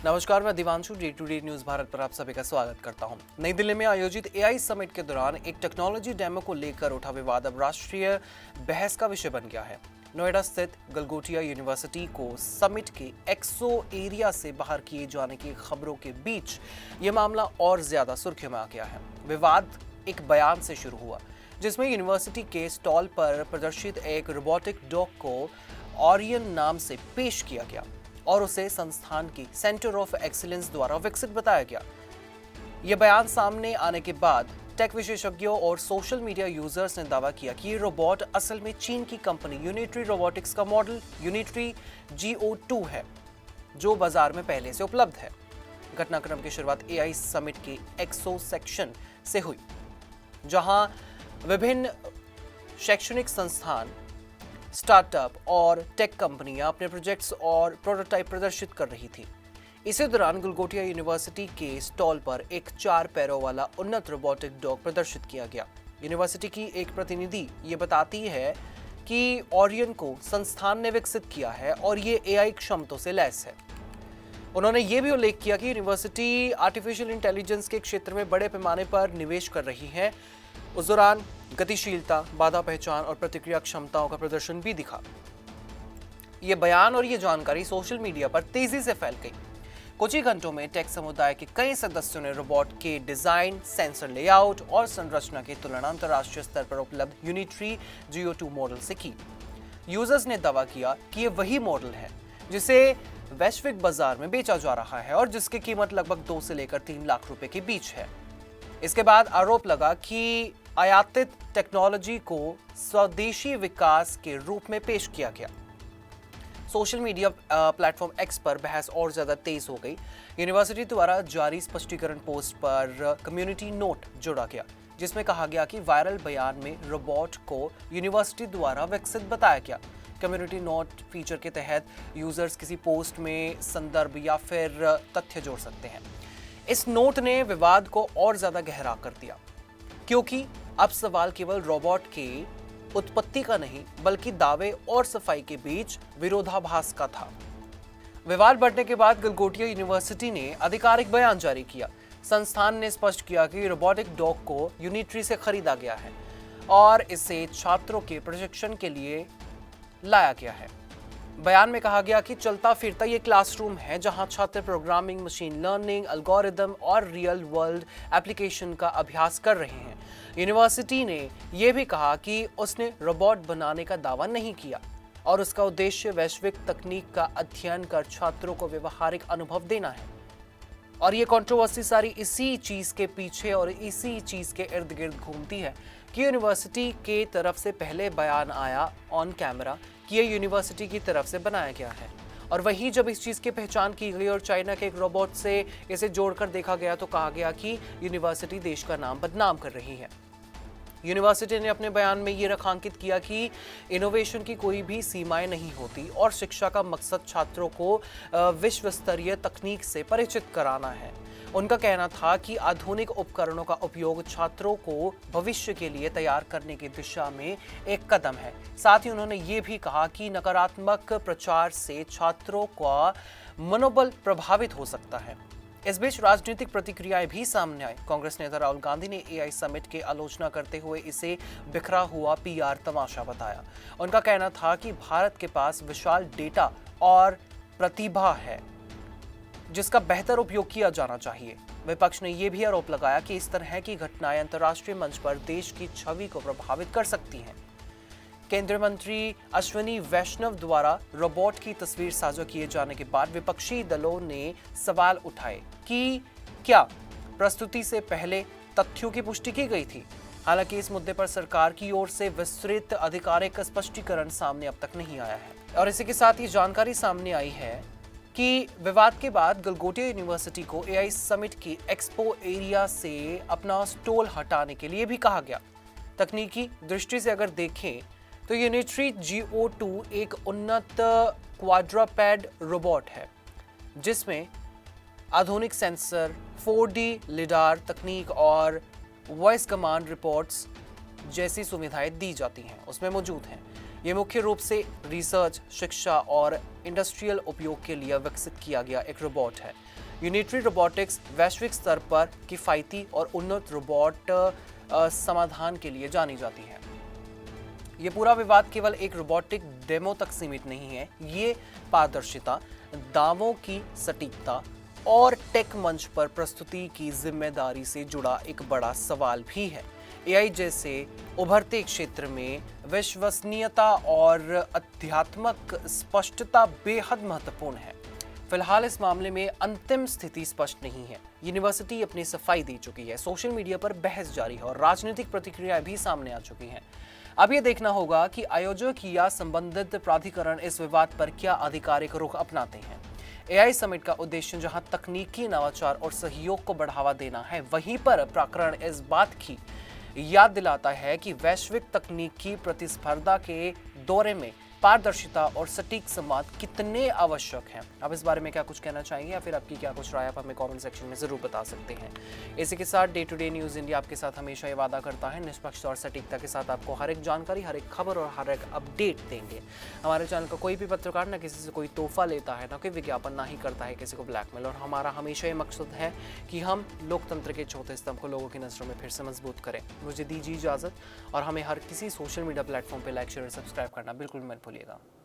नमस्कार, मैं Divanshu day to day news Bharat पर आप सभी का स्वागत करता हूं। नई दिल्ली में आयोजित एआई समिट के दौरान एक टेक्नोलॉजी डेमो को लेकर उठा विवाद अब राष्ट्रीय बहस का विषय बन गया है। नोएडा स्थित गलगोटिया यूनिवर्सिटी को समिट के एक्सो एरिया से बाहर किए जाने की खबरों के बीच ये मामला और ज्यादा सुर्खियों में आ गया है। विवाद एक बयान से शुरू हुआ जिसमें यूनिवर्सिटी के स्टॉल पर प्रदर्शित एक रोबोटिक डॉग को ऑरियन नाम से पेश किया गया और उसे संस्थान की सेंटर ऑफ एक्सीलेंस द्वारा विकसित बताया गया। यह बयान सामने आने के बाद टेक विशेषज्ञों और सोशल मीडिया यूजर्स ने दावा किया कि ये रोबोट असल में चीन की कंपनी यूनिटरी रोबोटिक्स का मॉडल यूनिटरी GO2 है, जो बाजार में पहले से उपलब्ध है। घटनाक्रम की शुरुआत एआई समिट के एक्सो सेक्शन से हुई, जहां विभिन्न शैक्षणिक संस्थान, स्टार्टअप और टेक कंपनियां अपने प्रोजेक्ट्स और प्रोटोटाइप प्रदर्शित कर रही थी। इसी दौरान गलगोटिया यूनिवर्सिटी के स्टॉल पर एक 4 पैरों वाला उन्नत रोबोटिक डॉग प्रदर्शित किया गया। यूनिवर्सिटी की एक प्रतिनिधि ये बताती है कि ऑरियन को संस्थान ने विकसित किया है और ये एआई क्षमताओं से लैस है। उन्होंने ये भी उल्लेख किया कि यूनिवर्सिटी आर्टिफिशियल इंटेलिजेंस के क्षेत्र में बड़े पैमाने पर निवेश कर रही है। उस दौरान गतिशीलता, बाधा पहचान और प्रतिक्रिया क्षमताओं का प्रदर्शन भी दिखा। ये बयान और ये जानकारी सोशल मीडिया पर तेजी से फैल गई। कुछ ही घंटों में टेक समुदाय के कई सदस्यों ने रोबोट के डिजाइन, सेंसर लेआउट और संरचना की तुलना अंतर्राष्ट्रीय स्तर पर उपलब्ध यूनिटरी GO2 मॉडल से की। यूजर्स ने दावा किया कि ये वही मॉडल है जिसे वैश्विक बाजार में बेचा जा रहा है और जिसकी कीमत लगभग 2 से लेकर 3 लाख रुपए के बीच है। इसके बाद आरोप लगा कि आयातित टेक्नोलॉजी को स्वदेशी विकास के रूप में पेश किया गया। सोशल मीडिया प्लेटफॉर्म एक्स पर बहस और ज्यादा तेज हो गई। यूनिवर्सिटी द्वारा जारी स्पष्टीकरण पोस्ट पर कम्युनिटी नोट जोड़ा गया, जिसमें कहा गया कि वायरल बयान में रोबोट को यूनिवर्सिटी द्वारा विकसित बताया गया। कम्युनिटी नोट फीचर के तहत यूजर्स किसी पोस्ट में संदर्भ या फिर तथ्य जोड़ सकते हैं। इस नोट ने विवाद को और ज्यादा गहरा कर दिया, क्योंकि अब सवाल केवल रोबोट के उत्पत्ति का नहीं बल्कि दावे और सफाई के बीच विरोधाभास का था। विवाद बढ़ने के बाद गलगोटिया यूनिवर्सिटी ने आधिकारिक बयान जारी किया। संस्थान ने स्पष्ट किया कि रोबोटिक डॉग को यूनिटरी से खरीदा गया है और इसे छात्रों के प्रशिक्षण के लिए लाया गया है। बयान में कहा गया कि चलता फिरता ये क्लासरूम है जहां छात्र प्रोग्रामिंग, मशीन लर्निंग, एल्गोरिदम और रियल वर्ल्ड एप्लीकेशन का अभ्यास कर रहे हैं। यूनिवर्सिटी ने यह भी कहा कि उसने रोबोट बनाने का दावा नहीं किया और उसका उद्देश्य वैश्विक तकनीक का अध्ययन कर छात्रों को व्यवहारिक अनुभव देना है। और ये कंट्रोवर्सी सारी इसी चीज के पीछे और इसी चीज के इर्द गिर्द घूमती है कि यूनिवर्सिटी के तरफ से पहले बयान आया ऑन कैमरा कि ये यूनिवर्सिटी की तरफ से बनाया गया है, और वहीं जब इस चीज की पहचान की गई और चाइना के एक रोबोट से इसे जोड़कर देखा गया तो कहा गया कि यूनिवर्सिटी देश का नाम बदनाम कर रही है। यूनिवर्सिटी ने अपने बयान में ये रेखांकित किया कि इनोवेशन की कोई भी सीमाएं नहीं होती और शिक्षा का मकसद छात्रों को विश्व स्तरीय तकनीक से परिचित कराना है। उनका कहना था कि आधुनिक उपकरणों का उपयोग छात्रों को भविष्य के लिए तैयार करने की दिशा में एक कदम है। साथ ही उन्होंने ये भी कहा कि नकारात्मक प्रचार से छात्रों का मनोबल प्रभावित हो सकता है। इस बीच राजनीतिक प्रतिक्रियाएं भी सामने आई। कांग्रेस नेता राहुल गांधी ने एआई समिट की आलोचना करते हुए इसे बिखरा हुआ PR तमाशा बताया। उनका कहना था कि भारत के पास विशाल डेटा और प्रतिभा है जिसका बेहतर उपयोग किया जाना चाहिए। विपक्ष ने यह भी आरोप लगाया कि इस तरह की घटनाएं अंतर्राष्ट्रीय मंच पर देश की छवि को प्रभावित कर सकती हैं। केंद्रीय मंत्री अश्विनी वैष्णव द्वारा रोबोट की तस्वीर साझा किए जाने के बाद विपक्षी दलों ने सवाल उठाए कि क्या प्रस्तुति से पहले तथ्यों की पुष्टि की गई थी। हालांकि इस मुद्दे पर सरकार की ओर से विस्तृत आधिकारिक स्पष्टीकरण सामने अब तक नहीं आया है। और इसी के साथ ही जानकारी सामने आई है कि विवाद के बाद गलगोटिया यूनिवर्सिटी को एआई समिट की एक्सपो एरिया से अपना स्टॉल हटाने के लिए भी कहा गया। तकनीकी दृष्टि से अगर देखें तो यूनिटरी GO2 एक उन्नत क्वाड्रपेड रोबोट है जिसमें आधुनिक सेंसर, 4D लिडार तकनीक और वॉइस कमांड रिपोर्ट्स जैसी सुविधाएं दी जाती हैं, उसमें मौजूद हैं। ये मुख्य रूप से रिसर्च, शिक्षा और इंडस्ट्रियल उपयोग के लिए विकसित किया गया एक रोबोट है। यूनिटरी रोबोटिक्स वैश्विक स्तर पर किफ़ायती और उन्नत रोबोट समाधान के लिए जानी जाती है। ये पूरा विवाद केवल एक रोबोटिक डेमो तक सीमित नहीं है, ये पारदर्शिता, दावों की सटीकता और टेक मंच पर प्रस्तुति की जिम्मेदारी से जुड़ा एक बड़ा सवाल भी है। एआई जैसे उभरते क्षेत्र में विश्वसनीयता और अध्यात्मक स्पष्टता बेहद महत्वपूर्ण है। फिलहाल इस मामले में अंतिम स्थिति स्पष्ट नहीं है। यूनिवर्सिटी अपनी सफाई दे चुकी है, सोशल मीडिया पर बहस जारी है और राजनीतिक प्रतिक्रियाएं भी सामने आ चुकी हैं। अब ये देखना होगा कि आयोजक या संबंधित प्राधिकरण इस विवाद पर क्या आधिकारिक रुख अपनाते हैं। एआई समिट का उद्देश्य जहां तकनीकी नवाचार और सहयोग को बढ़ावा देना है, वहीं पर प्रकरण इस बात की याद दिलाता है कि वैश्विक तकनीकी प्रतिस्पर्धा के दौरे में पारदर्शिता और सटीक संवाद कितने आवश्यक हैं। आप इस बारे में क्या कुछ कहना चाहेंगे या फिर आपकी क्या कुछ राय आप हमें कमेंट सेक्शन में जरूर बता सकते हैं। इसी के साथ day to day news India आपके साथ हमेशा ये वादा करता है निष्पक्ष और सटीकता के साथ आपको हर एक जानकारी, हर एक खबर और हर एक अपडेट देंगे। हमारे चैनल का कोई भी पत्रकार ना किसी से कोई तोहफा लेता है, ना कोई विज्ञापन, ना ही करता है किसी को ब्लैकमेल, और हमारा हमेशा ये मकसद है कि हम लोकतंत्र के चौथे स्तंभ को लोगों की नजरों में फिर से मजबूत करें। मुझे दीजिए इजाजत और हमें हर किसी सोशल मीडिया प्लेटफॉर्म पर लाइक, शेयर और सब्सक्राइब करना बिल्कुल मत भूलिएगा।